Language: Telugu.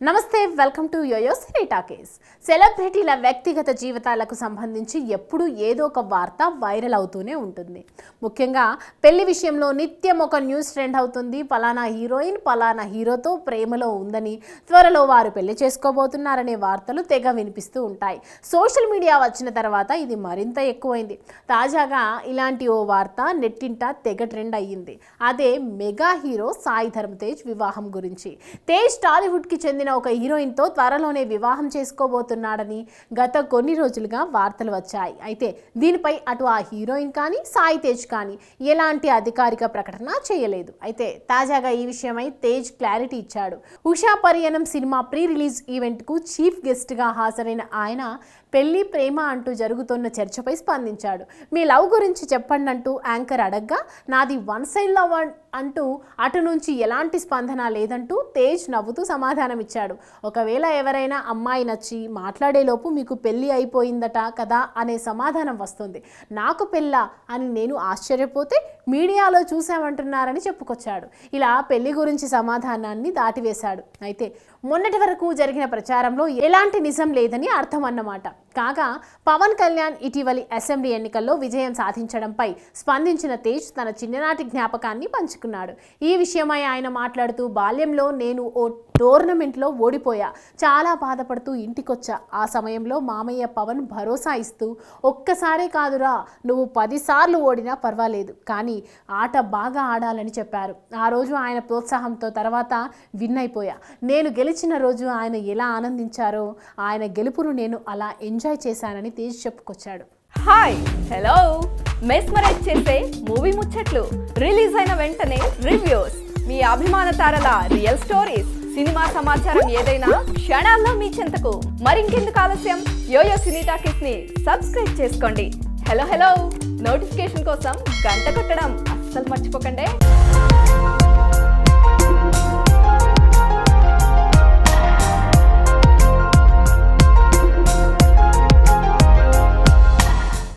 నమస్తే, welcome to YoYo cine talkies. సెలబ్రిటీల వ్యక్తిగత జీవితాలకు సంబంధించి ఎప్పుడూ ఏదో ఒక వార్త వైరల్ అవుతూనే ఉంటుంది. ముఖ్యంగా పెళ్లి విషయంలో నిత్యం ఒక న్యూస్ ట్రెండ్ అవుతుంది. పలానా హీరోయిన్ పలానా హీరోతో ప్రేమలో ఉందని, త్వరలో వారు పెళ్లి చేసుకోబోతున్నారనే వార్తలు తెగ వినిపిస్తూ ఉంటాయి. సోషల్ మీడియా వచ్చిన తర్వాత ఇది మరింత ఎక్కువైంది. తాజాగా ఇలాంటి ఓ వార్త నెట్టింట తెగ ట్రెండ్ అయ్యింది. అదే మెగా హీరో సాయి ధరమ్ తేజ్ వివాహం గురించి. తేజ్ టాలీవుడ్కి చెందిన ఒక హీరోయిన్తో త్వరలోనే వివాహం చేసుకోబోతున్నాడని గత కొన్ని రోజులుగా వార్తలు వచ్చాయి. అయితే దీనిపై అటు ఆ హీరోయిన్ కానీ సాయి తేజ్ కానీ ఎలాంటి అధికారిక ప్రకటన చేయలేదు. అయితే తాజాగా ఈ విషయమై తేజ్ క్లారిటీ ఇచ్చాడు. ఉషా పరియనం సినిమా ప్రీ రిలీజ్ ఈవెంట్కు చీఫ్ గెస్ట్గా హాజరైన ఆయన పెళ్లి ప్రేమ అంటూ జరుగుతున్న చర్చపై స్పందించాడు. మీ లవ్ గురించి చెప్పండి అంటూ యాంకర్ అడగ్గా నాది వన్ సైడ్ లవ్ అంటూ అటు నుంచి ఎలాంటి స్పందన లేదంటూ తేజ్ నవ్వుతూ సమాధానం ఇచ్చాడు. ఒకవేళ ఎవరైనా అమ్మాయి నచ్చి మాట్లాడేలోపు మీకు పెళ్లి అయిపోయిందట కదా అనే సమాధానం వస్తుంది. నాకు పెళ్ళా అని నేను ఆశ్చర్యపోతే మీడియాలో చూసామంటున్నారని చెప్పుకొచ్చాడు. ఇలా పెళ్లి గురించి సమాధానాన్ని దాటివేశాడు. అయితే మొన్నటి వరకు జరిగిన ప్రచారంలో ఎలాంటి నిజం లేదని అర్థం అన్నమాట. కాగా పవన్ కళ్యాణ్ ఇటీవలి అసెంబ్లీ ఎన్నికల్లో విజయం సాధించడంపై స్పందించిన తేజ్ తన చిన్ననాటి జ్ఞాపకాన్ని పంచుకున్నాడు. ఈ విషయమై ఆయన మాట్లాడుతూ, బాల్యంలో నేను ఓ టోర్నమెంట్లో ఓడిపోయా, చాలా బాధపడుతూ ఇంటికొచ్చా. ఆ సమయంలో మామయ్య పవన్ భరోసా ఇస్తూ, ఒక్కసారే కాదురా, నువ్వు 10 సార్లు ఓడినా పర్వాలేదు, కానీ ఆట బాగా ఆడాలని చెప్పారు. ఆ రోజు ఆయన ప్రోత్సాహంతో తర్వాత విన్ అయిపోయా. నేను గెలిచిన రోజు ఆయన ఎలా ఆనందించారో ఆయన గెలుపును నేను అలా ఎంజాయ్ చేశానని తేజ్ చెప్పుకొచ్చాడు. Hi, hello. మెస్మరైజ్ చేసే మూవీ ముచ్చట్లు, రిలీజ్ అయిన వెంటనే రివ్యూస్, మీ అభిమాన తారల రియల్ స్టోరీస్, సినిమా సమాచారం ఏదైనా క్షణాల్లో మీ చెంతకు. మరింకెందుకు ఆలస్యం, యోయో సినీ టాకీస్ ని సబ్స్క్రైబ్ చేసుకోండి. హలో హలో నోటిఫికేషన్ కోసం గంట కొట్టడం అస్సలు మర్చిపోకండి.